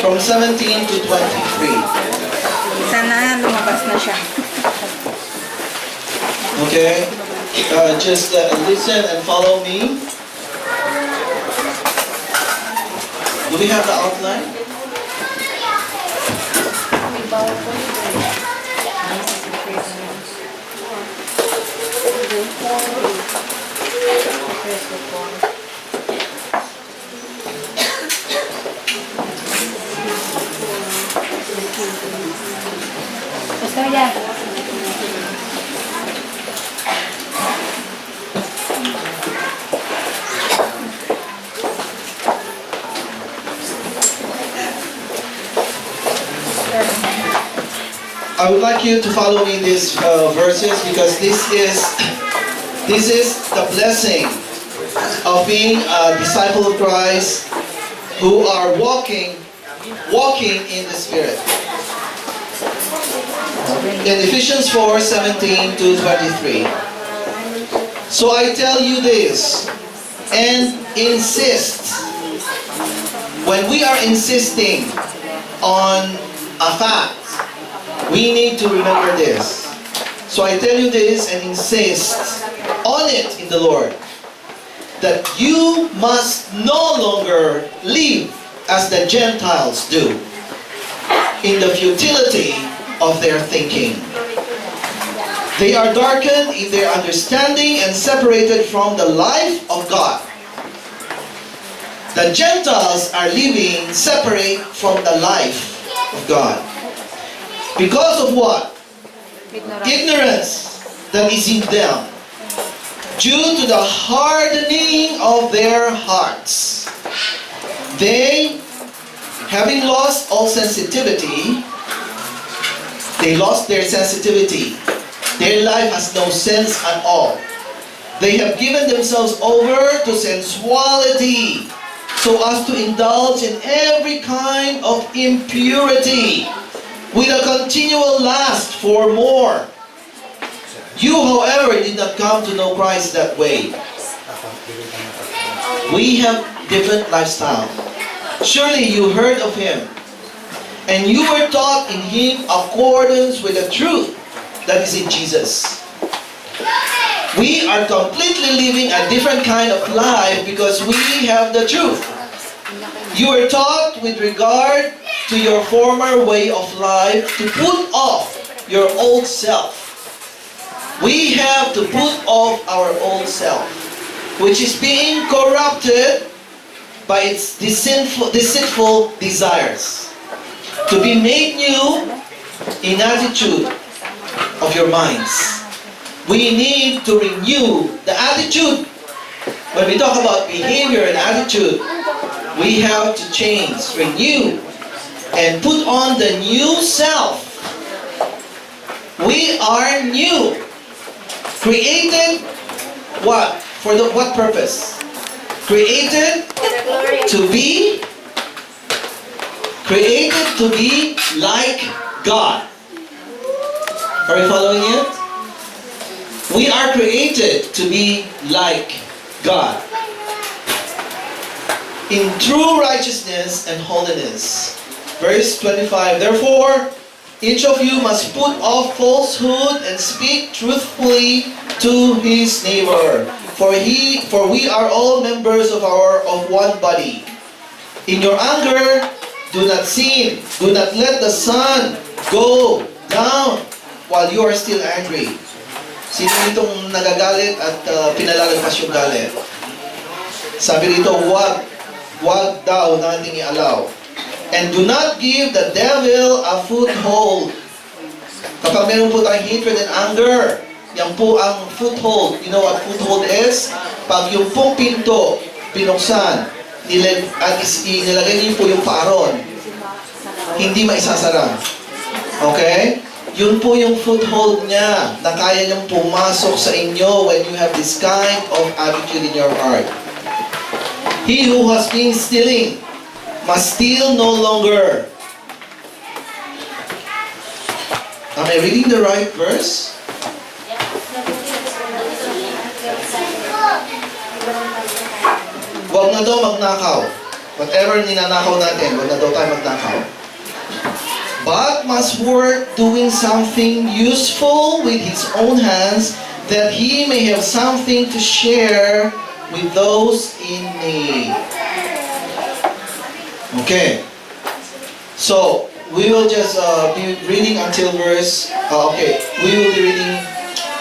from 17 to 23. Sana lumabas na siya. Okay? Just listen and follow me. Do we have the outline? Basta yan. I would like you to follow me in these verses because this is the blessing of being a disciple of Christ who are walking in the Spirit. In Ephesians 4:17 to 23. So I tell you this and insist. When we are insisting on a fact, we need to remember this. So I tell you this and insist on it in the Lord, that you must no longer live as the Gentiles do, in the futility of their thinking. They are darkened in their understanding and separated from the life of God. The Gentiles are living separate from the life of God. Because of what? Ignorance that is in them, due to the hardening of their hearts. They, having lost all sensitivity, they lost their sensitivity. Their life has no sense at all. They have given themselves over to sensuality, so as to indulge in every kind of impurity, with a continual lust for more. You, however, did not come to know Christ that way. We have different lifestyle. Surely you heard of Him, and you were taught in Him accordance with the truth that is in Jesus. We are completely living a different kind of life because we have the truth. You were taught with regard to your former way of life to put off your old self. We have to put off our old self, which is being corrupted by its deceitful desires, to be made new in attitude of your minds. We need to renew the attitude. When we talk about behavior and attitude, we have to change, renew, and put on the new self. We are new. Created what? For what purpose? Created to be like God. Are you following it? We are created to be like God in true righteousness and holiness. Verse 25, therefore, each of you must put off falsehood and speak truthfully to his neighbor. For we are all members of one body. In your anger, do not sin. Do not let the sun go down while you are still angry. Sino itong nagagalit at pinalalakas yung galit? Sabi rito, wag daw nating i-allow. And do not give the devil a foothold. Kapag meron po tayong hatred and anger, yan po ang foothold. You know what foothold is? Pag yung pong pinto pinuksan, at nilagay niyo po yung paaron, hindi maisasara. Okay? Yun po yung foothold niya na kaya niyang pumasok sa inyo when you have this kind of attitude in your heart. He who has been stealing must steal no longer. Am I reading the right verse? Huwag na daw magnakaw. Whatever ninanakaw natin, wag na daw tayo magnakaw. But must work doing something useful with his own hands, that he may have something to share with those in need. Okay. So, we will just be reading until verse, we will be reading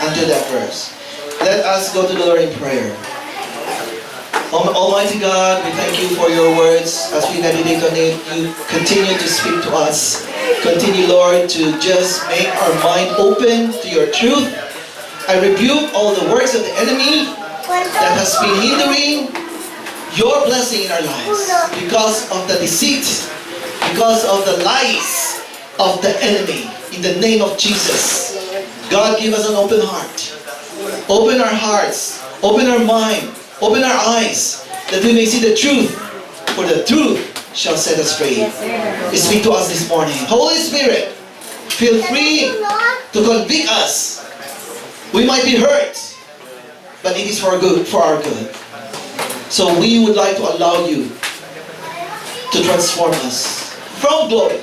until that verse. Let us go to the Lord in prayer. Almighty God, we thank you for your words. As we meditate on it, you continue to speak to us. Continue, Lord, to just make our mind open to your truth. I rebuke all the works of the enemy that has been hindering your blessing in our lives because of the deceit, because of the lies of the enemy. In the name of Jesus, God, give us an open heart. Open our hearts, open our mind, open our eyes, that we may see the truth, for the truth shall set us free. Speak to us this morning. Holy Spirit, feel free to convict us. We might be hurt, but it is for our good. So we would like to allow you to transform us from glory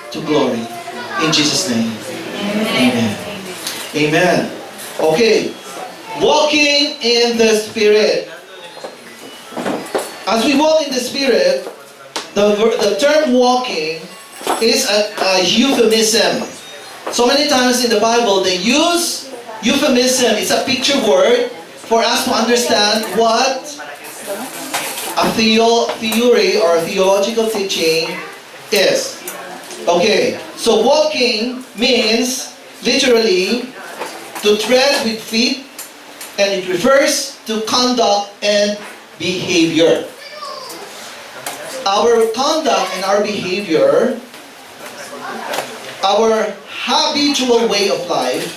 to glory. In Jesus' name. Amen. Amen. Okay. Walking in the Spirit. As we walk in the Spirit, the term walking is a euphemism. So many times in the Bible, they use euphemism. It's a picture word for us to understand what a theory or a theological teaching is. Okay, so walking means literally to tread with feet, and it refers to conduct and behavior. Our conduct and our behavior, our habitual way of life,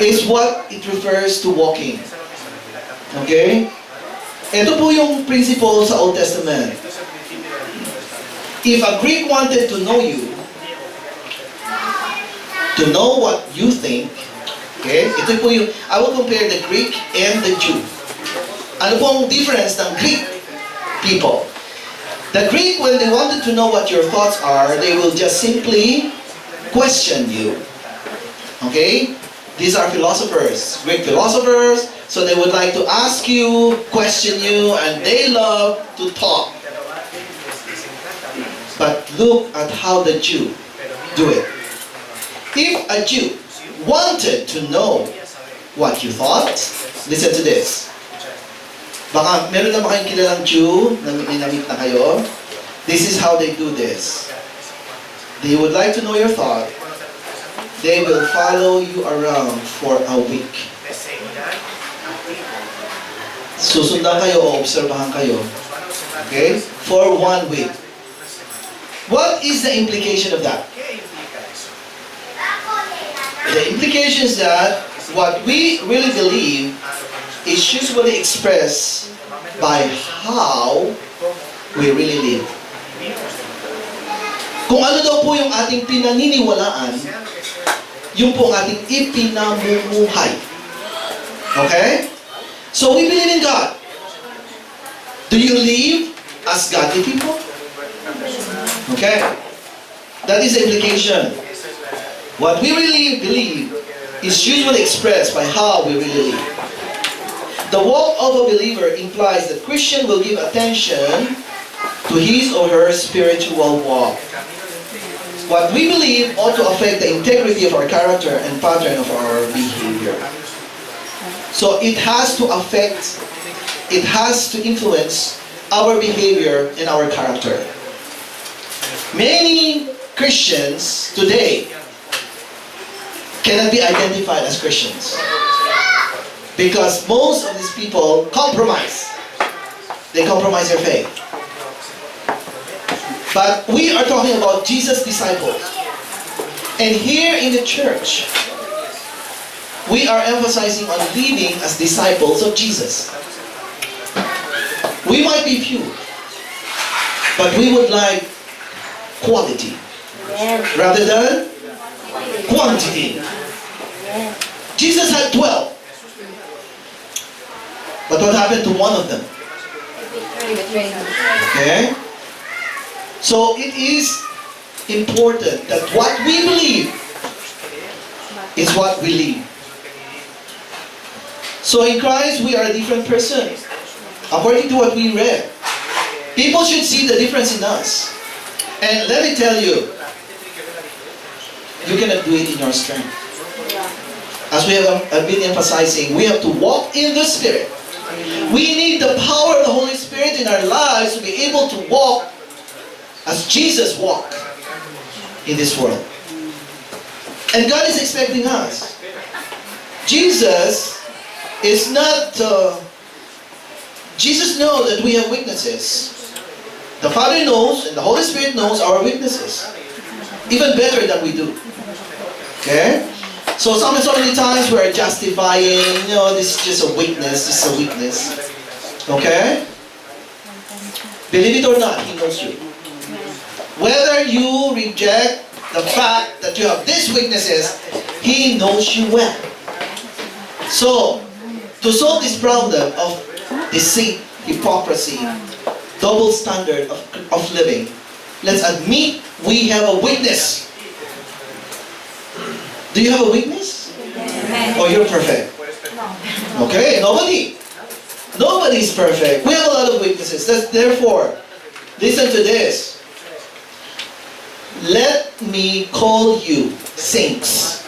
is what it refers to walking. Okay? Ito po yung principle sa Old Testament. If a Greek wanted to know you, to know what you think, okay? Ito po yung, I will compare the Greek and the Jew. Ano po ang difference ng Greek people? The Greek, when they wanted to know what your thoughts are, they will just simply question you. Okay? These are philosophers, Greek philosophers, so they would like to ask you, question you, and they love to talk. But look at how the Jew do it. If a Jew wanted to know what you thought, listen to this. Baka meron na ba kayong kilalang Jew na minamit na kayo? This is how they do this. They would like to know your thought. They will follow you around for a week. Susundan kayo o obserbahan kayo. Okay? For 1 week. What is the implication of that? The implication is that what we really believe is usually expressed by how we really live. Kung ano daw po yung ating pinaniniwalaan, yung po ang ating ipinamumuhay. Okay? So we believe in God. Do you live as godly people? Okay? That is the implication. What we really believe is usually expressed by how we really live. The walk of a believer implies that Christian will give attention to his or her spiritual walk. What we believe ought to affect the integrity of our character and pattern of our behavior. So it has to affect, it has to influence our behavior and our character. Many Christians today cannot be identified as Christians because most of these people compromise. They compromise their faith. But we are talking about Jesus' disciples. And here in the church, we are emphasizing on living as disciples of Jesus. We might be few, but we would like quality rather than quantity. Jesus had 12. But what happened to one of them? Betrayed. Okay? So it is important that what we believe is what we live. So in Christ, we are a different person. According to what we read. People should see the difference in us. And let me tell you, you cannot do it in your strength. As we have been emphasizing, we have to walk in the Spirit. We need the power of the Holy Spirit in our lives to be able to walk as Jesus walked in this world. And God is expecting us. Jesus is not... Jesus knows that we have weaknesses. The Father knows and the Holy Spirit knows our weaknesses. Even better than we do. Okay? So many times we are justifying, this is just a weakness, this is a weakness. Okay? Believe it or not, He knows you. Whether you reject the fact that you have these weaknesses, He knows you well. So, to solve this problem of deceit, hypocrisy, double standard of living, let's admit we have a weakness. Do you have a weakness? Or you're perfect? Okay, nobody. Nobody is perfect. We have a lot of weaknesses. Therefore, listen to this. Let me call you saints.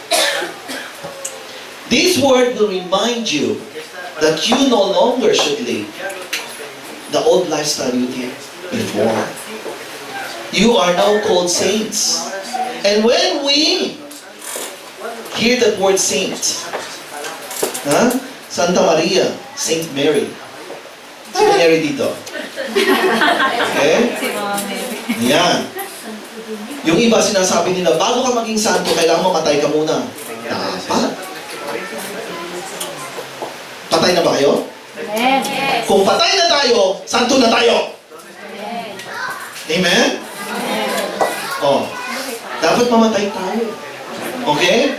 This word will remind you that you no longer should live the old lifestyle you did before. You are now called saints. And when we hear that word saint, Santa Maria, Saint Mary. Si Mary dito. Okay? Yan. Yung iba sinasabi nila, bago ka maging santo, kailangan mamatay ka muna. Dapat. Patay na ba kayo? Yes. Kung patay na tayo, santo na tayo. Amen? Oh. Dapat mamatay tayo. Okay?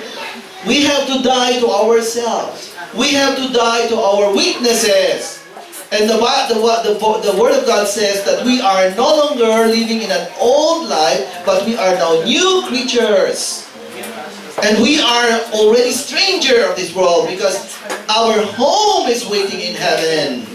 We have to die to ourselves. We have to die to our weaknesses. And the Word of God says that we are no longer living in an old life, but we are now new creatures. And we are already stranger of this world because our home is waiting in heaven.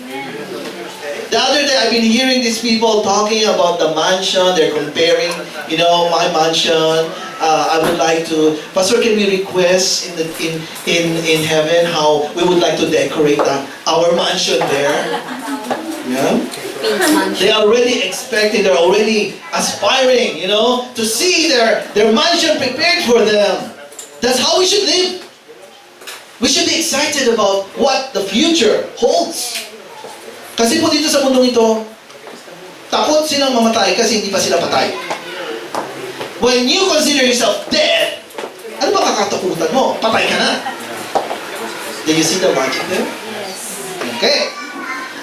The other day, I've been hearing these people talking about the mansion. They're comparing, my mansion. I would like to, Pastor, can we request in heaven how we would like to decorate our mansion there? Yeah. They are already expecting. They're already aspiring, to see their mansion prepared for them. That's how we should live. We should be excited about what the future holds. Kasi po dito sa mundong ito, takot silang mamatay kasi hindi pa sila patay. When you consider yourself dead, ano ba kakatakutan mo? Patay ka na. Do you see the logic there? Okay.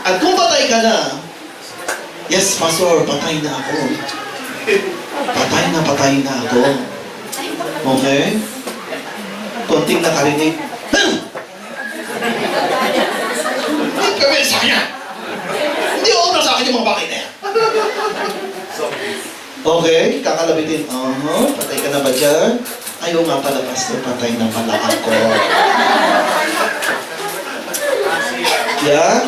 At kung patay ka na, yes, Pastor, patay na ako. Patay na ako. Okay? Konting nakarinig. Hindi kami sa kanya. Hindi obra sa akin yung mga bakit na yan. Okay, kakalabitin. Patay ka na ba dyan? Ayaw nga pala, Pastor, patay na pala ako. Yeah?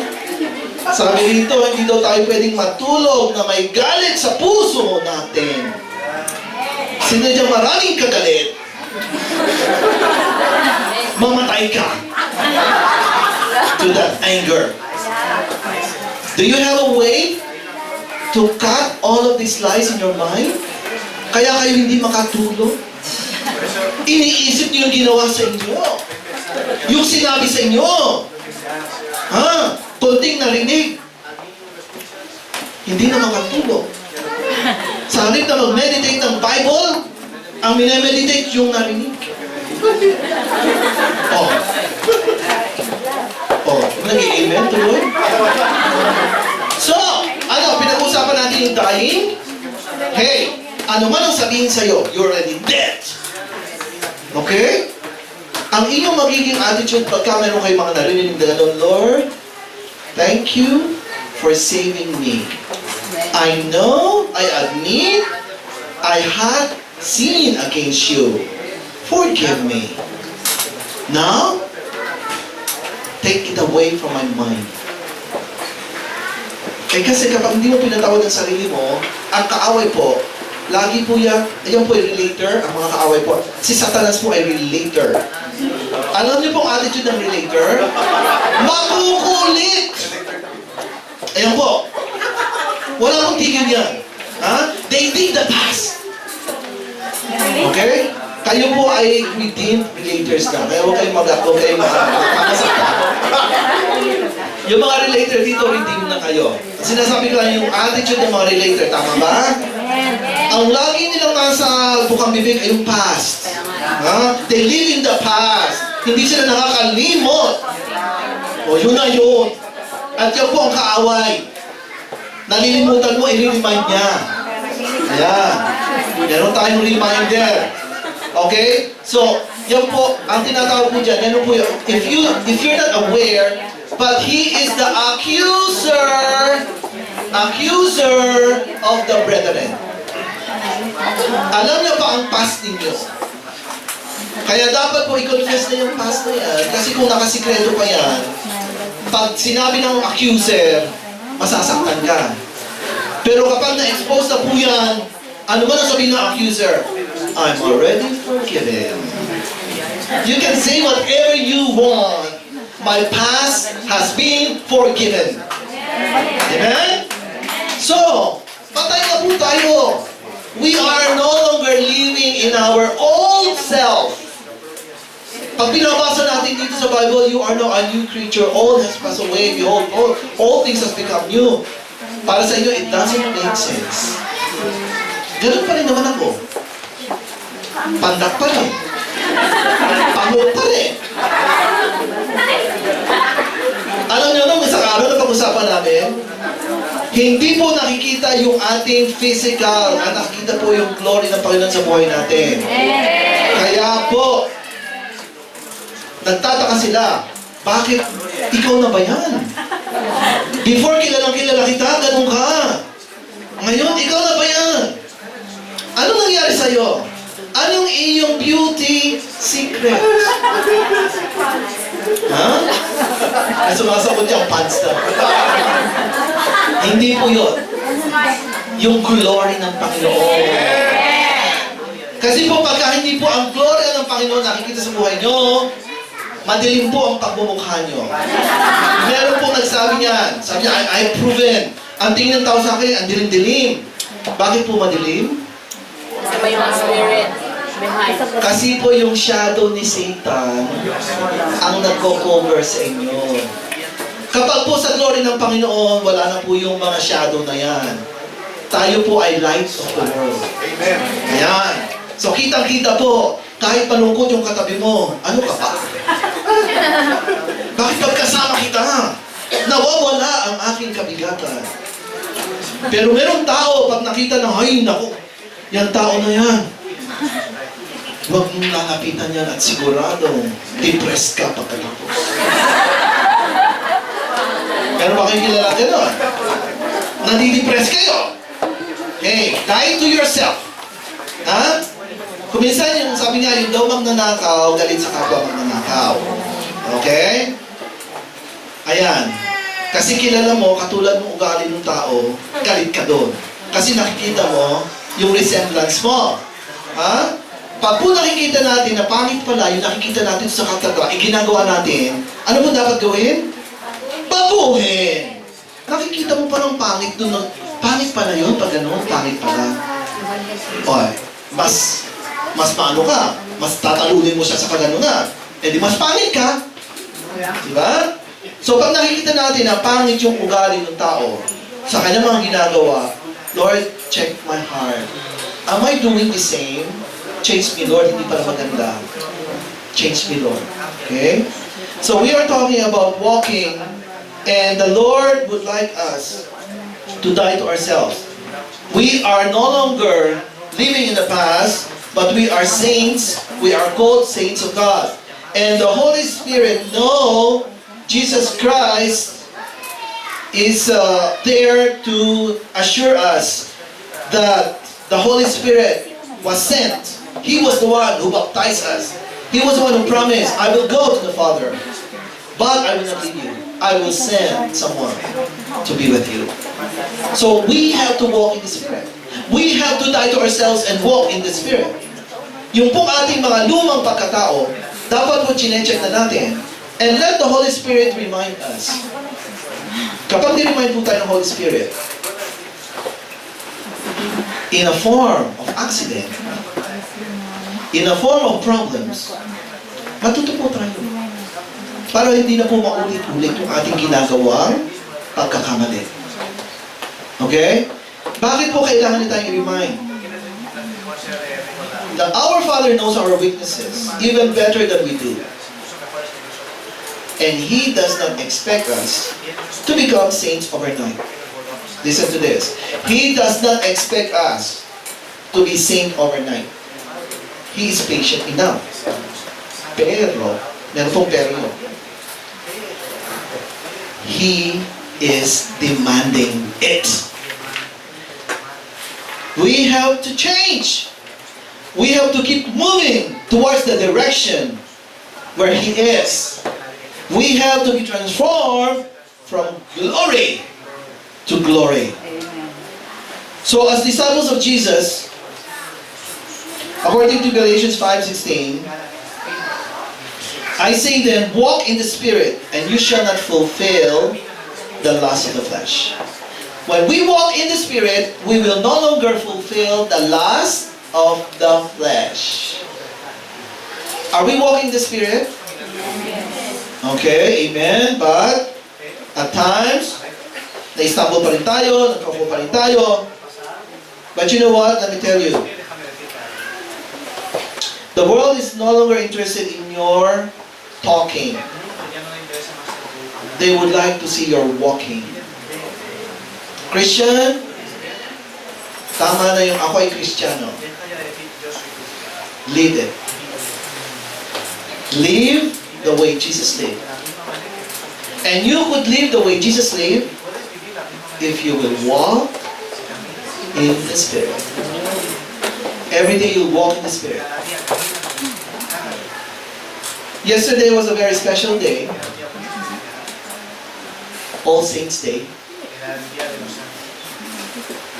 Sabi dito, hindi daw tayo pwedeng matulog na may galit sa puso natin. Sinadya maraming kagalit. Mamatay ka to that anger. Do you have a way to cut all of these lies in your mind? Kaya kayo hindi makatulog? Iniisip niyo yung ginawa sa inyo. Yung sinabi sa inyo. Konting narinig. Hindi na makatulog. Sa halip na mag-meditate ng Bible, ang minemeditate yung narinig. Nag-i-amen tuloy? So, pinag-usapan natin yung dying? Hey, ano man ang sabihin sa'yo, you're already dead. Okay? Ang inyong magiging attitude pagka meron kayo mga narinig na gano'n, Lord, thank you for saving me. I know, I admit, I had sinned against you. Forgive me. Now, take it away from my mind. Kasi kapag hindi mo pinatawad ang sarili mo, ang kaaway po, lagi po yan po ay relator, ang mga kaaway po. Si Satanas po ay relator. Alam niyo pong attitude ng relator? Makukulit! Ayan po. Wala pong tigil yan. Ha? They dig the past. Okay? Kayo po ay redeemed relators na. Kaya huwag kayong makasakta. Yung mga relator dito, redeemed na kayo. Sinasabi ko lang yung attitude ng mga relator. Tama ba? Ang lagi nilang nasa bukang bibig ay yung past. They live in the past. Hindi sila nakakalimot. O yun na yun. At yan po ang kaaway. Nalilimutan mo, i-remind niya. Ayan. Meron tayong reminder. Okay? So, yan po, ang tinatawag po dyan, yan po yun. If you're not aware, but he is the accuser of the brethren. Alam niyo pa ang past ninyo. Kaya dapat po i-confess na yung past na yan. Kasi kung nakasikreto pa yan, pag sinabi ng accuser, masasaktan ka. Pero kapag na-expose na po yan, ano man ang sabihin ng accuser? I'm already forgiven. You can say whatever you want. My past has been forgiven. Amen? So, patay na po tayo. We are no longer living in our old self. Pag binabasa natin dito sa Bible, you are now a new creature. All has passed away. Behold, all things has become new. Para sa inyo, it doesn't make sense. Ganun pa rin naman ako. Pandak pa rin. Pangok pa rin. Alam niyo nung isang araw na pag-usapan namin, hindi po nakikita yung ating physical, nakikita po yung glory ng Panginoon sa buhay natin. Kaya po, nagtataka sila, bakit ikaw na ba yan? Before kilalang kilala kita, ganun ka. Ngayon, ikaw na ba yan? Anong nangyari sa'yo? Anong iyong beauty secret? Ha? Ay, sumasakot yung pants na. Hindi po yun. Yung glory ng Panginoon. Kasi po pagka hindi po ang glory ng Panginoon nakikita sa buhay nyo, madilim po ang pagmumukha nyo. Meron po nagsabi niyan. Sabi niya, I've proven. Ang tingin ng tao sa akin, ang dilim-dilim. Bakit po madilim? Kasi may mga spirit behind. Kasi po yung shadow ni Satan ang nagko-cover sa inyo. Kapag po sa glory ng Panginoon, wala na po yung mga shadow na yan. Tayo po ay lights of the world. Amen. Ayan. So kitang-kita po, kahit malungkot yung katabi mo, ano ka pa? Bakit pagkasama kita? Nawawala ang aking kabigatan. Pero merong tao, pag nakita na, ay, naku, yan tao na yan. Huwag mong lalapitan yan at siguradong depressed ka pagkatapos. Pero ba kayo kilala gano'n? Nadidepress kayo. Hey, die to yourself. Ha? Kung minsan yung sabi nga, yung daw magnanakaw, galit sa kapwa magnanakaw. Okay? Ayan. Kasi kilala mo, katulad ng ugali ng tao, galit ka doon. Kasi nakikita mo yung resemblance mo. Ha? Pag po nakikita natin na pangit pala, yung nakikita natin sa katatawa, ginagawa natin, ano po dapat gawin? Baguhin! Nakikita mo pa ng pangit doon. Pangit pala yun, pag gano'n, pangit pala. Oy, mas maano ka, mas tatalunin mo siya sa kaganunan. Eh di mas pangit ka. Diba? So pag nakikita natin na pangit yung ugali ng tao sa kanyang mga ginagawa, Lord, check my heart. Am I doing the same? Change me, Lord. Hindi pala maganda. Change me, Lord. Okay? So we are talking about walking, and the Lord would like us to die to ourselves. We are no longer living in the past, but we are saints. We are called saints of God. And the Holy Spirit know Jesus Christ is there to assure us that the Holy Spirit was sent. He was the one who baptized us. He was the one who promised, I will go to the Father, but I will not leave you. I will send someone to be with you. So we have to walk in the Spirit. We have to die to ourselves and walk in the Spirit. Yung pong ating mga lumang pagkatao, dapat po chinecheck na natin. And let the Holy Spirit remind us. Kapag ni-remind po tayo ng Holy Spirit, in a form of accident, in a form of problems, matuto po tayo. Para hindi na po maulit-ulit yung ating ginagawang pagkakamali. Okay? Bakit po kailangan na tayong i-remind? That our Father knows our weaknesses even better than we do. And He does not expect us to become saints overnight. Listen to this. He does not expect us to be saint overnight. He is patient enough. Pero, meron pong pero yun. He is demanding it. We have to change. We have to keep moving towards the direction where He is. We have to be transformed from glory to glory. So as disciples of Jesus, according to Galatians 5:16, I say then, walk in the Spirit, and you shall not fulfill the lust of the flesh. When we walk in the Spirit, we will no longer fulfill the lust of the flesh. Are we walking in the Spirit? Okay, amen. But at times, na-stumble pa rin tayo, nagka-fall pa rin tayo. But you know what? Let me tell you. The world is no longer interested in your talking. They would like to see your walking. Christian, tama na yung ako ay Kristiyano. Lead it. Live the way Jesus lived. And you could live the way Jesus lived if you will walk in the Spirit. Every day you'll walk in the Spirit. Yesterday was a very special day. All Saints Day.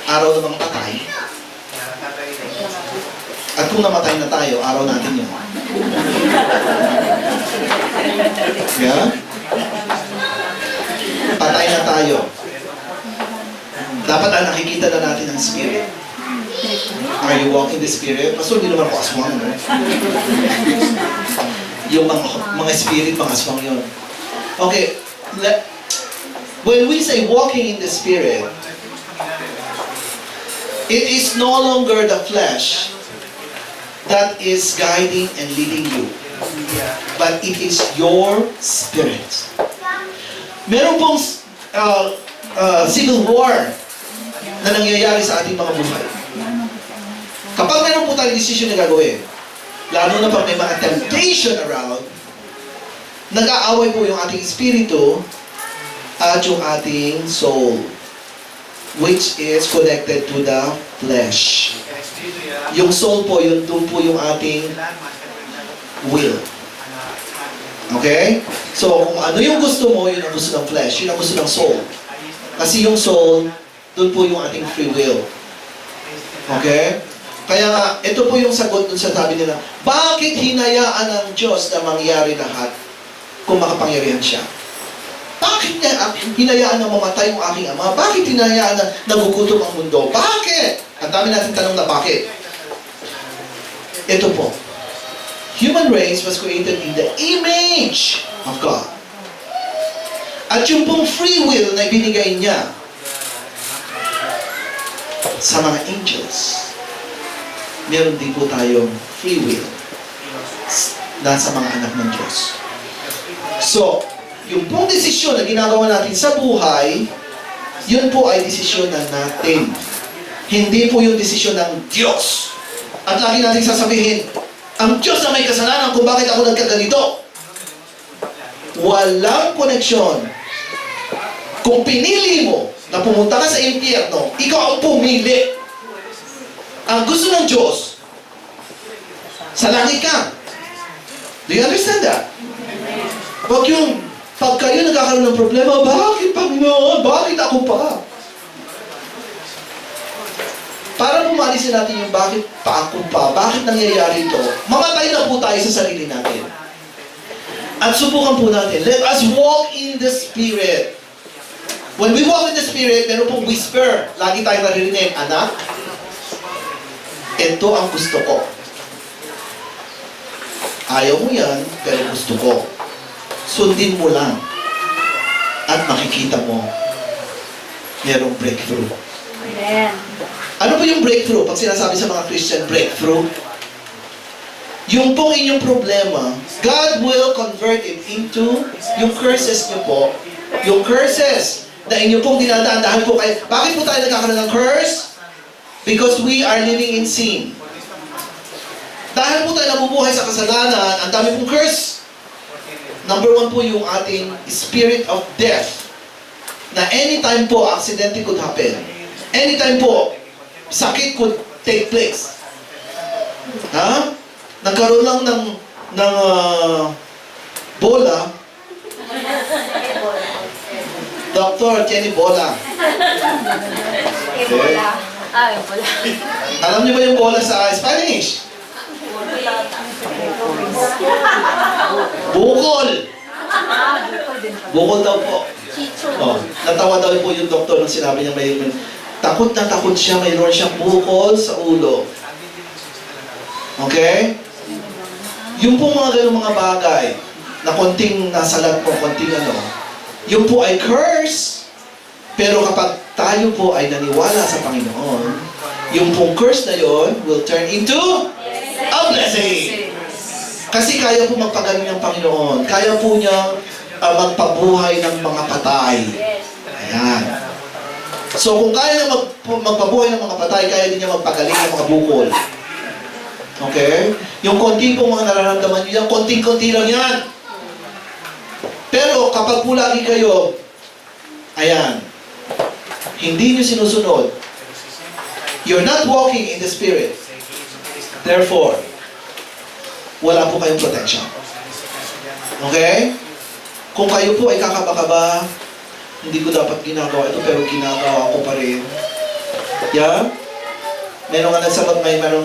Araw ng mga patay. At kung namatay na tayo, araw natin yun. Yeah? Patay na tayo. Dapat nakikita na natin ang Spirit. Are you walking the Spirit? Pastor, hindi naman ako aswang, no? Yung mga Spirit, mga aswang yun. Okay, when we say walking in the Spirit, it is no longer the flesh that is guiding and leading you, but it is your spirit. Meron pong civil war na nangyayari sa ating mga buhay. Kapag meron po tayong decision na gagawin, lalo na pag may mga temptation around, nag-aaway po yung ating espiritu at yung ating soul, which is connected to the flesh. Yung soul po, yun doon po yung ating will. Okay? So, kung ano yung gusto mo, yun ang gusto ng flesh, yun ang gusto ng soul. Kasi yung soul, doon po yung ating free will. Okay? Kaya nga, ito po yung sagot dun sa sabi nila, bakit hinayaan ng Diyos na mangyari lahat kung makapangyarihan siya? Bakit niya hinayaan na mamatay yung aking ama? Bakit hinayaan na nagugutom ang mundo? Bakit? Ang dami natin tanong na bakit. Ito po. Human race was created in the image of God. At yung pong free will na binigay niya sa mga angels, meron din po tayong free will nasa mga anak ng Diyos. So, yung pong desisyon na ginagawa natin sa buhay, yun po ay desisyon na natin. Hindi po yung desisyon ng Diyos. At lagi natin sasabihin, ang Diyos na may kasalanan kung bakit ako nagkaganito. Walang koneksyon Kung pinili mo na pumunta ka sa impyerno, ikaw ang pumili. Ang gusto ng Diyos, sa langit ka. Do you understand that? Huwag yung, pag kayo nagkakaroon ng problema, bakit Panginoon? Bakit ako pa? Para pumalisin natin yung bakit pa ako pa, bakit nangyayari ito, mamatay na po tayo sa sarili natin. At subukan po natin, let us walk in the Spirit. When we walk in the Spirit, meron pong whisper. Lagi tayo naririnig, anak, ito ang gusto ko. Ayaw mo yan, pero gusto ko. Sundin mo lang. At makikita mo, merong breakthrough. Amen. Ano po yung breakthrough? Pag sinasabi sa mga Christian, breakthrough, yung pong inyong problema, God will convert it into yung curses nyo po. Yung curses na inyo pong dinadaan dahil po kayo. Bakit po tayo nagkakaroon ng curse? Because we are living in sin. Dahil po tayo nabubuhay sa kasalanan, ang dami pong curse. Number one po yung ating spirit of death. Na anytime po, accident could happen. Anytime po, sakit could take place. Ha? Nagkaroon lang ng bola. Dr. Jenny Bola. Ebola. Ah, yung pala. Alam niyo ba yung bola sa Spanish? Bukol. Bukol daw po. Oh, natawa daw po yung doktor nung sinabi niya may takot na takot siya, mayroon siyang bukol sa ulo. Okay? Yung po mga ganung mga bagay na konting nasalat po, konting ano, yung po ay curse. Pero kapag tayo po ay naniwala sa Panginoon, yung pong curse na yon will turn into a blessing. Kasi kaya po magpagaling ng Panginoon. Kaya po niya magpabuhay ng mga patay. Ayan. So kung kaya niya magpabuhay ng mga patay, kaya din niya magpagaling ng mga bukol. Okay? Yung konti pong mga nararamdaman niyo yan, konting-konti lang yan. Pero kapag po lagi kayo, ayan, hindi niyo sinusunod, you're not walking in the Spirit. Therefore, wala po kayong protection. Okay? Kung kayo po ay kakaba-kaba, hindi ko dapat ginagawa ito, pero ginagawa ko pa rin. Yeah? Merong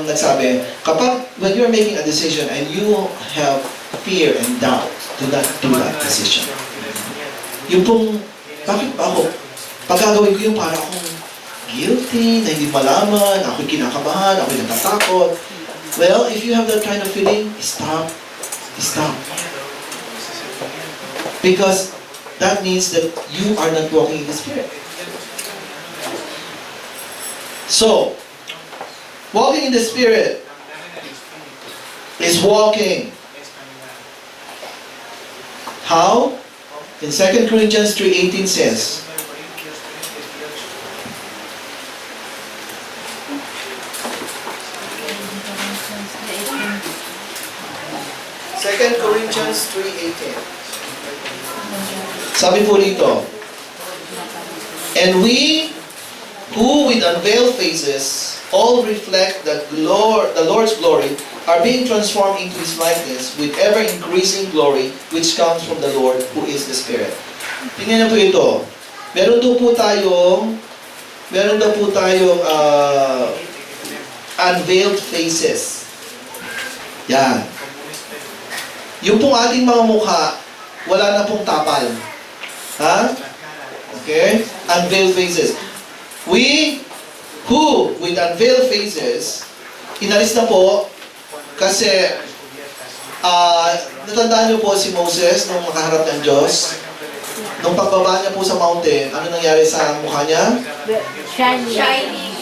nagsabi, kapag when you're making a decision and you have fear and doubt, do not do that decision. Yung pong, bakit ba ako? Pagkagawin ko yung para akong guilty, na hindi malaman, ako'y kinakabahan, ako'y natatakot. Well, if you have that kind of feeling, stop. Stop. Because that means that you are not walking in the Spirit. So, walking in the Spirit is walking. How? In 2 Corinthians 3:18 says, Second Corinthians 3:18. Sabi po dito, and we who with unveiled faces all reflect the Lord's glory are being transformed into His likeness with ever-increasing glory which comes from the Lord who is the Spirit. Tingnan niyo po ito. Meron daw po tayong unveiled faces. Yan. Yung pong ating mga mukha, wala na pong tapal. Ha? Okay? Unveiled faces. We who with unveiled faces, inalis na po kasi natandaan niyo po si Moses nung makaharap ng Diyos. Nung pagbaba niya po sa mountain, ano nangyari sa mukha niya? Shiny.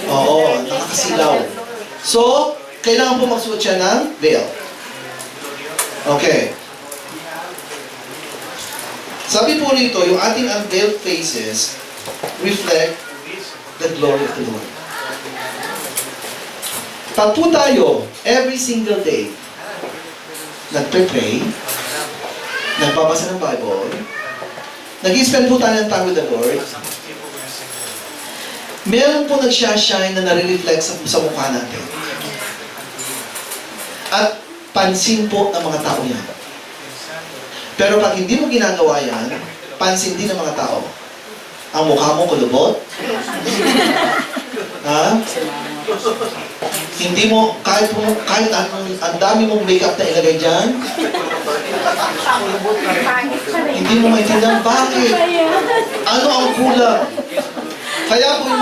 Oo, nakakasilaw. So, kailangan po magsuot siya ng veil. Okay. Sabi po rito, yung ating unveiled faces reflect the glory of the Lord. Pag po tayo, every single day, nagpe-pray, nagbabasa ng Bible, nag-spend po tayo ng time with the Lord, meron po nag-shine na nare-reflect sa mukha natin. At pansin po ng mga tao yan. Pero pag hindi mo ginagawa yan, pansin din ng mga tao. Ang mukha mo kulubot. Ha? Hindi mo, kahit ang dami mong makeup na ilagay dyan, hindi mo maintindihan bakit. Ano ang kulang? Kaya po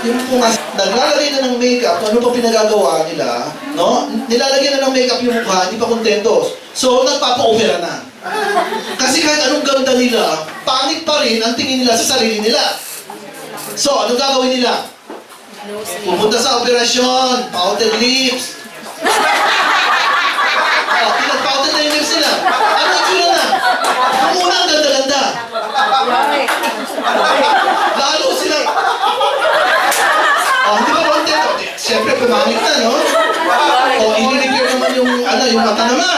yung mga naglalagay na ng makeup, ano pa pinagagawa nila, no? Nilalagyan na ng makeup yung mukha, hindi pa kontento. So, nagpapa-opera na. Kasi kahit anong ganda nila, pangit pa rin ang tingin nila sa sarili nila. So, anong gagawin nila? Pupunta sa operasyon, pouted lips. Pinag-pouted na yung lips nila. Ano yung tsura na? Ang una ang ganda-ganda. Lalo silang... hindi ba kontento? Siyempre, pumangit na, no? I-repair naman yung mata naman.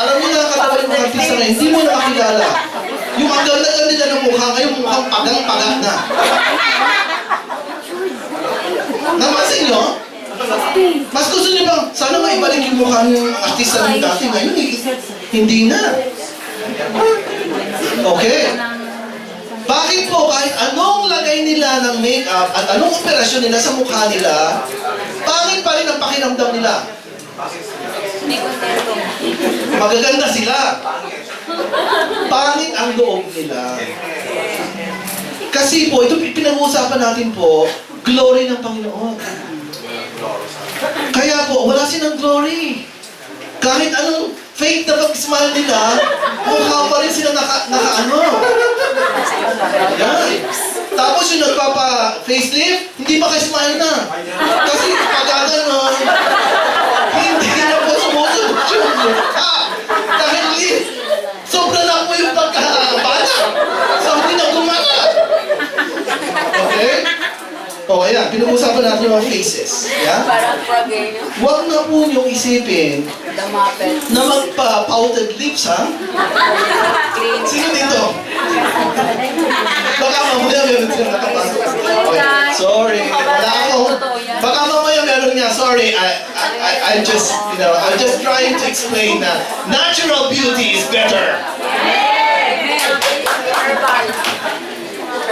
Alam mo na katawa yung mga artista na hindi mo na makilala. Yung ang ganda-ganda nila ng mukha, ngayon mukhang pagang-pagang na. Napansin nyo? Mas gusto nyo bang, sana maibalik yung mukha ng artista ng dati. Ngayon, hindi na. Okay. Bakit po kahit anong lagay nila ng makeup at anong operasyon nila sa mukha nila, pangit pa rin ang pakiramdam nila? Magaganda sila. Pangit ang loob nila. Kasi po, ito pinag-uusapan natin po, glory ng Panginoon. Kaya po, wala silang glory. Kahit anong fake na pag-smile nila, mukha pa rin sila naka-ano. Yan. Tapos yung nagpapa-facelift, hindi maka-smile na. Kasi pag gano'n, hindi na po sumusunod yung mukha. Dahil sobra na po yung pagkabana. So, hindi na gumana. Okay? Ayan. Pinag-usapan natin yung mga faces. Yeah? Parang frogger, no? Huwag na po niyong isipin Damapet. na magpa-pouted lips, ha? Sino dito? Baka mamaya meron siya nakapasok. Okay. Sorry. Wala ako. Baka mamaya meron niya. Sorry. I'm just, I'm just trying to explain na natural beauty is better.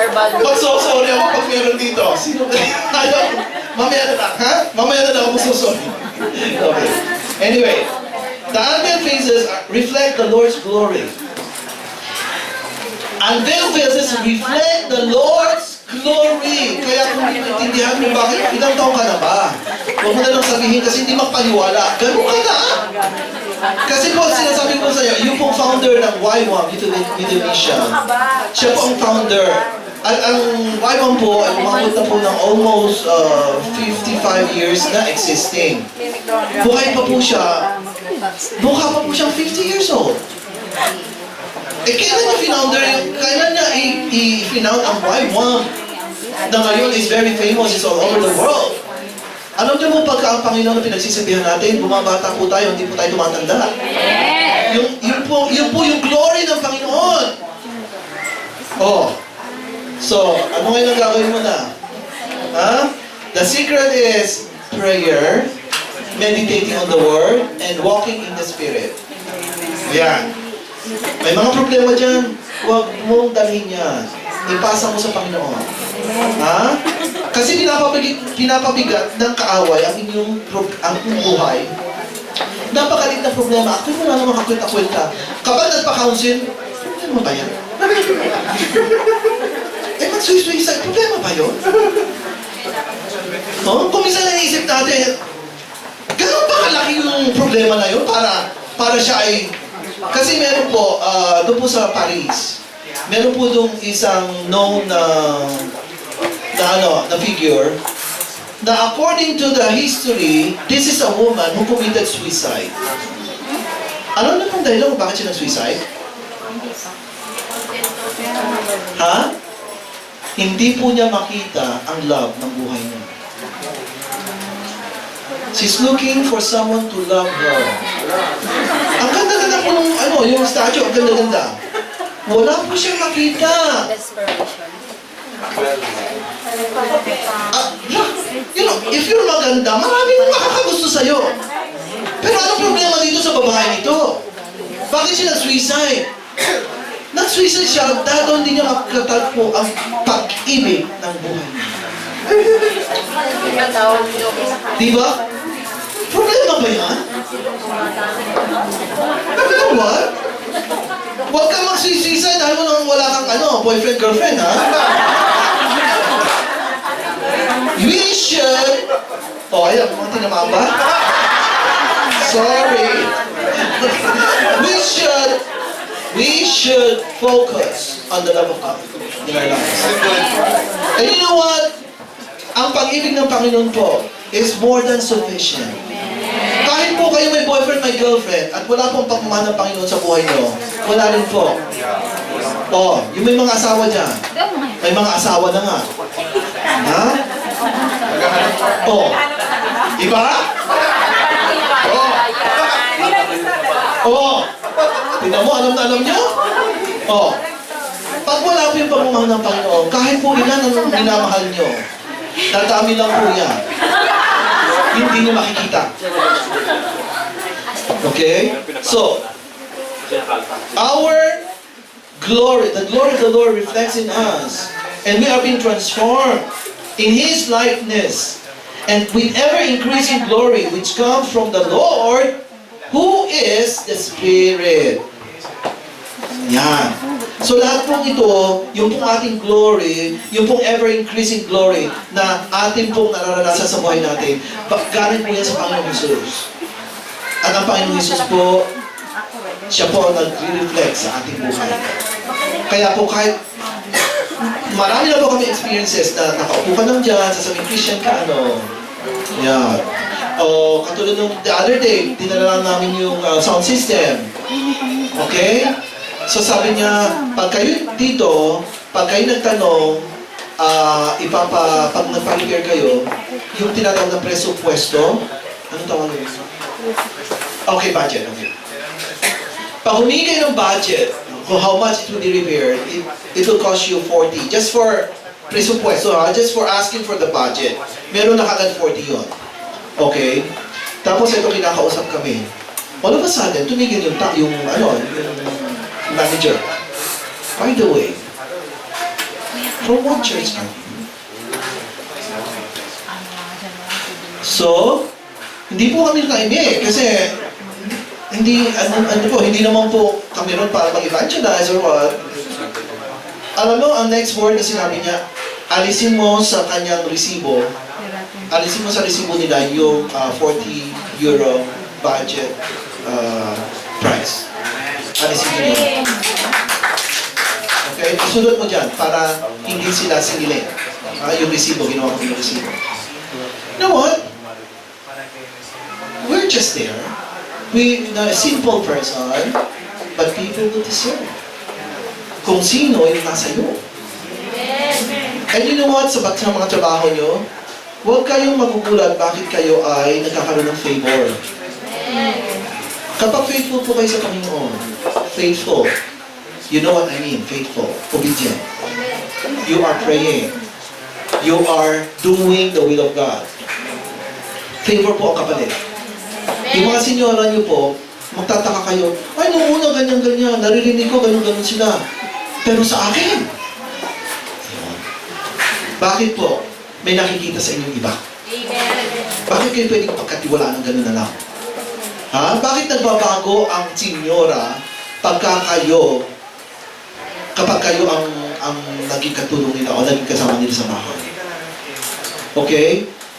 Herbal. Sorry ako pag meron dito. Sino ayaw? Mamaya na lang, ha? Mamaya na lang ako magsusorry. Okay. Anyway, the unveiled faces reflect the Lord's glory. Unveiled faces reflect the Lord's glory. Kaya kung intindihan mo bakit, ilang taong ka na ba? Huwag mo na lang sabihin kasi hindi magpaniwala. Ganun ka na. Kasi po, sinasabi ko sa iyo, yung pong founder ng Y1 Indonesia, siya po ang founder. At ang Y1 po ay umabot na po ng almost 55 years na existing. Buhay pa po siya. Mukha pa po siyang 50 years old. Kailan niya finounder, kailan niya i-finound ang Y1 na ngayon is very famous, is all over the world. Alam niyo po, pagka ang Panginoon na pinagsisibihan natin, bumabata po tayo, hindi po tayo tumatanda. Yun po yung glory ng Panginoon. So, ano ngayon ang gagawin mo na? The secret is prayer, meditating on the Word, and walking in the Spirit. Yan. May mga problema dyan, huwag mong dalhin yan. Ipasa mo sa Panginoon. Kasi pinapabigat ng kaaway ang inyong buhay. Napakalit na problema. Ako mo na naman kakwenta-kwenta. Kapag nagpa-counsel, problema ba yan? Mag-suicide, problema ba yun? Kung minsan naisip natin, gano'n ba kalaki yung problema na yun para siya ay... Kasi meron po, doon po sa Paris, meron po doon isang known na figure na according to the history, this is a woman who committed suicide. Ano na kung dahilan kung bakit siya nag-suicide? Hindi po niya makita ang love ng buhay niya. She's looking for someone to love her. Ang ganda-ganda po nung, yung statue, ang ganda-ganda. Wala po siyang makita. Desperation. If you're maganda, maraming makakagusto sa'yo. Pero anong problema dito sa babae nito? Bakit siya nag-suicide? Nag-suicide siya dahil hindi niya makatagpo ang pag-ibig ng buhay niya. Di ba? Problema ba yan? You know what? Huwag kang mag-suicide dahil wala kang boyfriend, girlfriend, ha? We should... ayan, mga tinamaan ba? Sorry. We should focus on the love of God in our lives. And you know what? Ang pag-ibig ng Panginoon po is more than sufficient. Kahit po kayo may boyfriend, may girlfriend, at wala pong pagmamahal ng Panginoon sa buhay nyo, wala rin po. Yung may mga asawa dyan. May mga asawa na nga. Ha? Iba? Tingnan mo, alam na alam niyo? Pag wala po yung pagmamahal ng Panginoon, kahit po ilan ang minamahal niyo, dadami lang po yan. Hindi niyo makikita. Okay? So, our glory, the glory of the Lord reflects in us, and we are being transformed in His likeness, and with ever-increasing glory, which comes from the Lord, who is the Spirit. Yan. So lahat pong ito, yung pong ating glory, yung pong ever-increasing glory na ating pong nararanasan sa buhay natin, galing po yan sa Panginoong Jesus. At ang Panginoong Jesus po, siya po ang nag-reflect sa ating buhay. Kaya po kahit marami na po kami experiences na nakaupo ka lang dyan, sasabing Christian ka, yan. Katulad nung the other day, dinala lang namin yung sound system. Okay? So sabi niya, pag kayo dito, pag kayo nagtanong, pag nagpa-repair kayo, yung tinatawag ng presupuesto, anong tawag yun? Okay, budget. Okay. Pag humingi kayo ng budget, kung how much it will be repaired, it will cost you 40. Just for presupuesto, just for asking for the budget. Meron na kagad 40 yun. Okay? Tapos ito kinakausap kami. All of a sudden, tumigil yung manager. By the way, from what church are you? So, hindi po kami nakaimik kasi hindi naman po kami ron para mag-evangelize or what. Alam mo, ang next word na sinabi niya, alisin mo sa kanyang resibo, alisin mo sa resibo nila yung 40 euro budget price. Alisin mo yun. Okay? Isunod mo dyan para hindi sila singilin. Yung resibo, ginawa ko yung resibo. You know what? We're just there. We're not a simple person, but people will discern kung sino yung nasa iyo. And you know what? Sa mga trabaho nyo, huwag kayong magugulat bakit kayo ay nagkakaroon ng favor. Kapag faithful po kayo sa Panginoon, faithful, you know what I mean, faithful, obedient. You are praying. You are doing the will of God. Favor po ang kapalit. Yung mga senyora nyo po, magtataka kayo, ay, nung una, ganyan-ganyan, naririnig ko, ganyan-ganyan sila. Pero sa akin, bakit po? May nakikita sa inyong iba. Bakit kayo pwedeng pagkatiwalaan ng gano'n na lang? Bakit nagbabago ang senyora kapag kayo ang naging katulong nila o naging kasama nila sa bahay? Okay?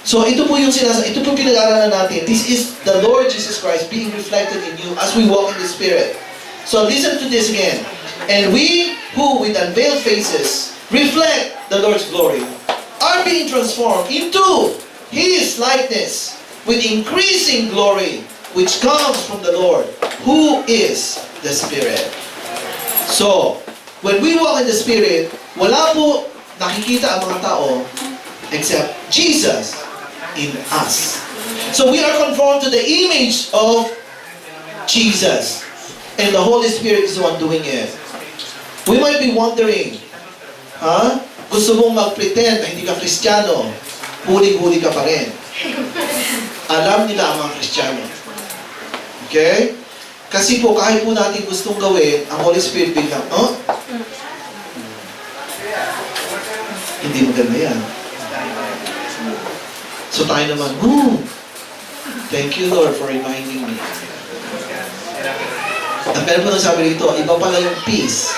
So ito po pinag-aaralan natin. This is the Lord Jesus Christ being reflected in you as we walk in the Spirit. So listen to this again. And we who with unveiled faces reflect the Lord's glory are being transformed into His likeness with increasing glory which comes from the Lord who is the Spirit. So, when we walk in the Spirit, wala po nakikita ang mga tao except Jesus in us. So we are conformed to the image of Jesus. And the Holy Spirit is the one doing it. We might be wondering, gusto mong mag-pretend na hindi ka Kristiyano, huli-huli ka pa rin. Alam nila ang mga Kristiyano. Okay? Kasi po, kahit po natin gustong gawin, ang Holy Spirit biglang, hindi maganda yan. So tayo naman, thank you Lord for reminding me. Ang meron po nang sabi rito, iba pala yung peace.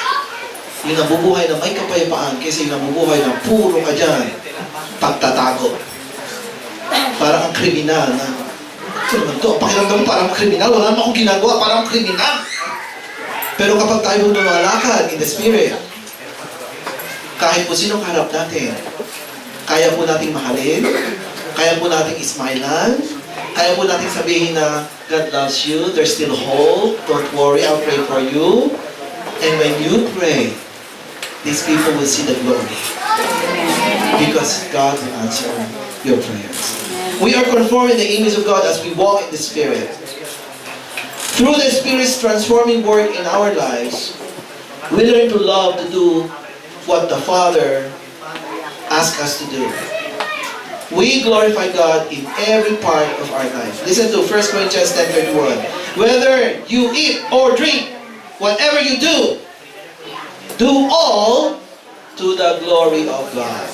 Yung nabubuhay na may kapayapaan kaysa yung nabubuhay na puro ka dyan, pagtatago. Parang ang kriminal na, ito naman to, pakiramdam mo parang kriminal, wala naman akong ginagawa, parang kriminal. Pero kapag tayo lumalakad in the Spirit, kahit po sino kaharap natin, kaya po nating mahalin, kaya po nating ismailan, kaya po nating sabihin na God loves you, there's still hope, don't worry, I'll pray for you. And when you pray, these people will see the glory. Because God will answer your prayers. We are conforming the image of God as we walk in the Spirit. Through the Spirit's transforming work in our lives, we learn to love to do what the Father asks us to do. We glorify God in every part of our life. Listen to 1 Corinthians 10:31. Whether you eat or drink, whatever you do, do all to the glory of God.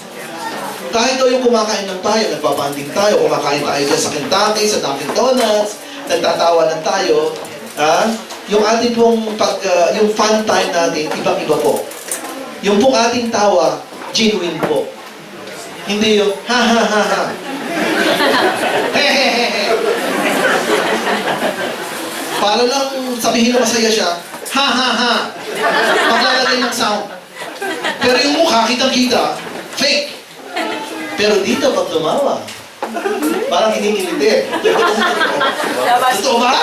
Kahit daw yung kumakain lang tayo, nagbabanding tayo, kumakain tayo dyan sa Kentucky, sa Dunkin' Donuts, nagtatawanan tayo, yung ating pong yung fun time natin, ibang-iba po. Yung pong ating tawa, genuine po. Hindi yung, ha ha ha ha. Hehehe. Para lang sabihin na masaya siya, ha ha ha. Paglalagay ng sound. Pero yung mukha, kitang-kita, fake. Pero dito, pag tumawa, parang kinikiliti. Totoo ba?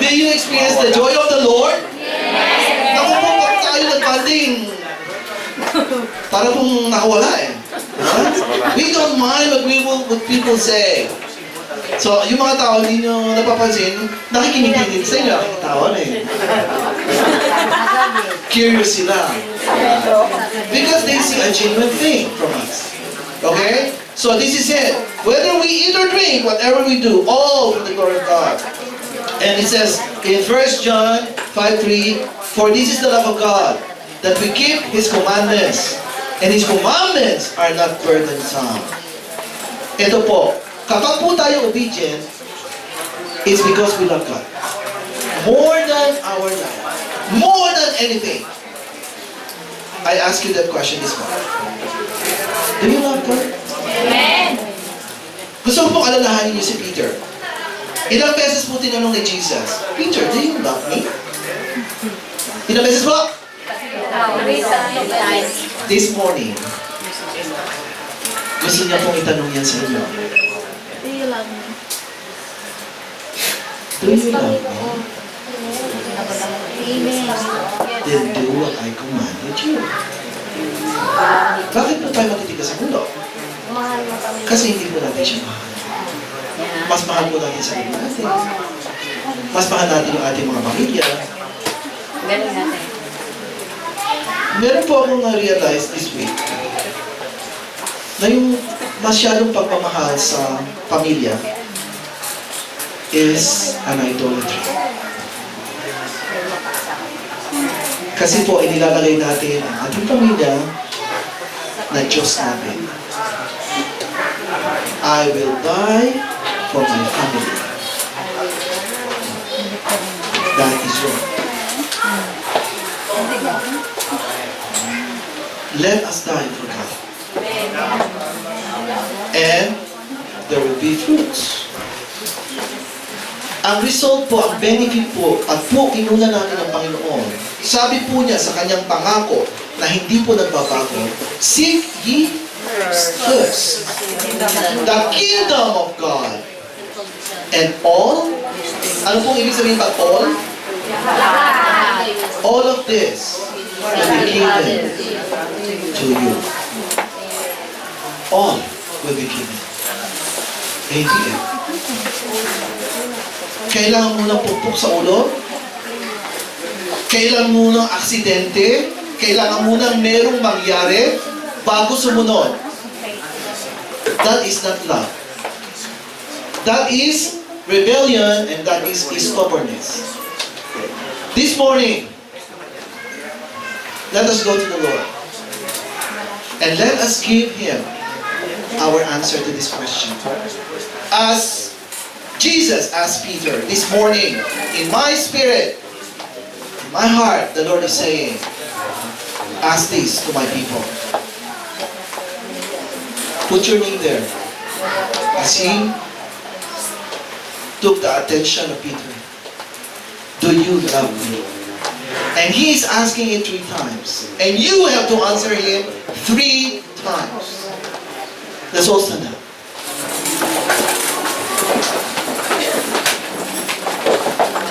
Do you experience the joy of the Lord? Yes! Naku po, pag tayo nag-banding, para pong nakawala eh. We don't mind what people say. So, yung mga tao, hindi nyo napapansin, nakikinig din sa inyo, nakikitawa na eh. Curious sila. Because they see a genuine thing from us. Okay? So, this is it. Whether we eat or drink, whatever we do, all for the glory of God. And it says in 1 John 5:3, for this is the love of God, that we keep His commandments, and His commandments are not burdensome. Ito po, kapag po tayo obedient, it's because we love God. More than our life. More than anything. I ask you that question this morning. Do you love God? Amen. Gusto ko pong alalahanin niyo si Peter. Ilang beses po tinanong ni Jesus, Peter, do you love me? Ilang beses po? This morning, gusto niya pong itanong yan sa inyo. Do you love me? Do you love me? Amen. Then do what I commanded you. Bakit po tayo matitigas sa mundo? Mahal mo kami. Kasi hindi po natin siya mahal. Mas mahal po natin sa sarili natin. Mas mahal natin yung ating mga pamilya. Ganun natin. Meron po akong na-realize this week na yung masyadong pagmamahal sa pamilya is an idolatry. Kasi po, inilalagay natin ang ating pamilya na Diyos natin. I will die for my family. That is wrong. Let us die for God. And there will be fruits. Ang result po, ang benefit po, at po inuna natin ng Panginoon, sabi po niya sa kanyang pangako na hindi po nagbabago, seek ye first the kingdom of God. And all, ano pong ibig sabihin ba all? All of this will be given to you. All will be given. ATM. Kailangan mo ng pupok sa ulo? Kailangan mo ng aksidente? Kailangan mo ng merong mangyari bago sumunod? That is not love. That is rebellion, and that is stubbornness. This morning, let us go to the Lord. And let us give Him our answer to this question. As Jesus asked Peter this morning, in my spirit, in my heart, the Lord is saying, ask this to my people. Put your name there. As He took the attention of Peter. Do you love me? And He is asking it 3 times. And you have to answer Him 3 times. Let's all stand up.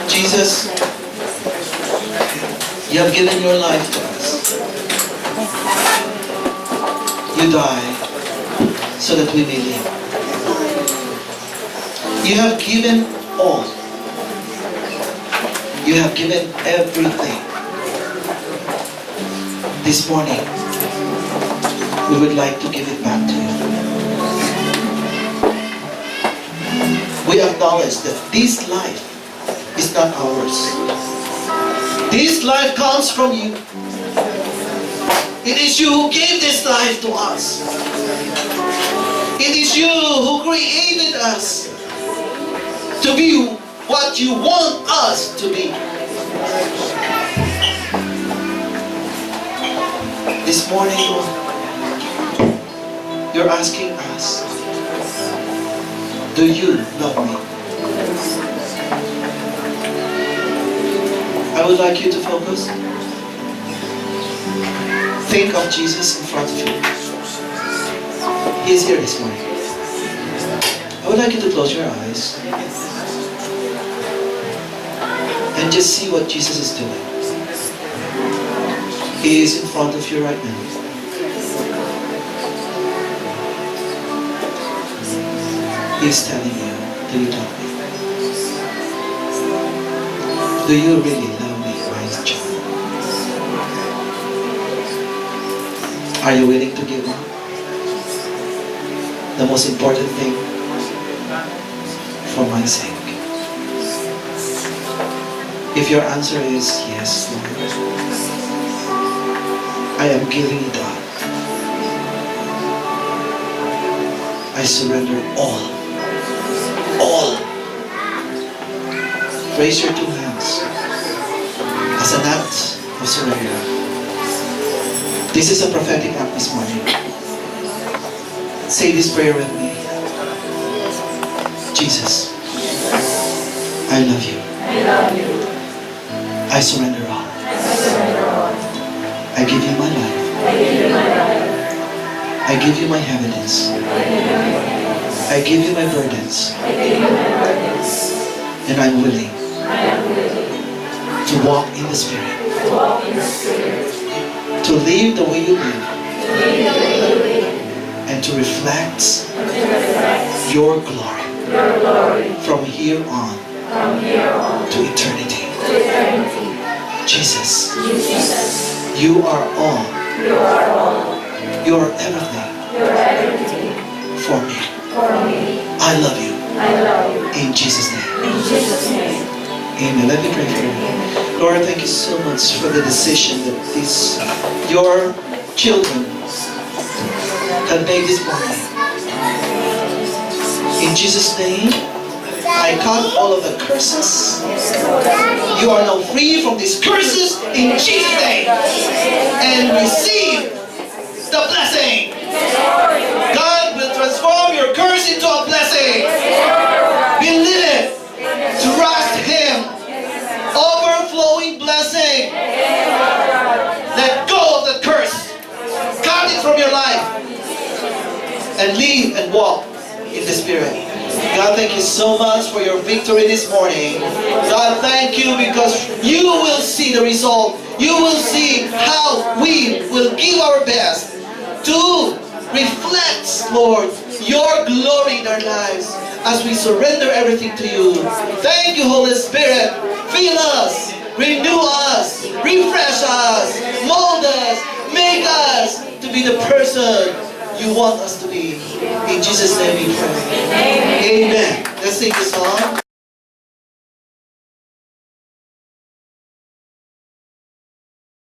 Jesus, you have given your life to us. You died so that we may live. You have given all. You have given everything. This morning, we would like to give it back to you. We acknowledge that this life is not ours. This life comes from you. It is you who gave this life to us. It is you who created us to be what you want us to be. This morning, Lord, you're asking us, do you love me? I would like you to focus. Think of Jesus in front of you. He is here this morning. I would like you to close your eyes and just see what Jesus is doing. He is in front of you right now. He is telling you, do you love me? Do you really love me, my child? Are you willing to give up? The most important thing, for my sake. If your answer is yes, Lord, I am giving it up. I surrender all. All. Raise your 2 hands as an act of surrender. This is a prophetic act this morning. Say this prayer with me. Jesus, I love you. I surrender all. I give you my life. I give you my evidence. I give you my burdens. And I'm willing to walk in the Spirit. To live the way you live. And to reflect your glory from here on to eternity. Jesus, you are all. You are everything for me. I love you. In Jesus' name. Amen. Let me pray for you. Lord, thank you so much for the decision that your children have made this morning. In Jesus' name, I cut all of the curses. You are now free from these curses in Jesus' name. And receive the blessing. God will transform your curse into a blessing. Believe it. Trust Him. Overflowing blessing. Let go of the curse. Cut it from your life. And live and walk in the Spirit. God, thank you so much for your victory this morning. God, thank you because you will see the result. You will see how we will give our best to reflect, Lord, your glory in our lives as we surrender everything to you. Thank you, Holy Spirit. Fill us, renew us, refresh us, mold us, make us to be the person you want us to be. In Jesus' name we pray. Amen. Let's sing the song.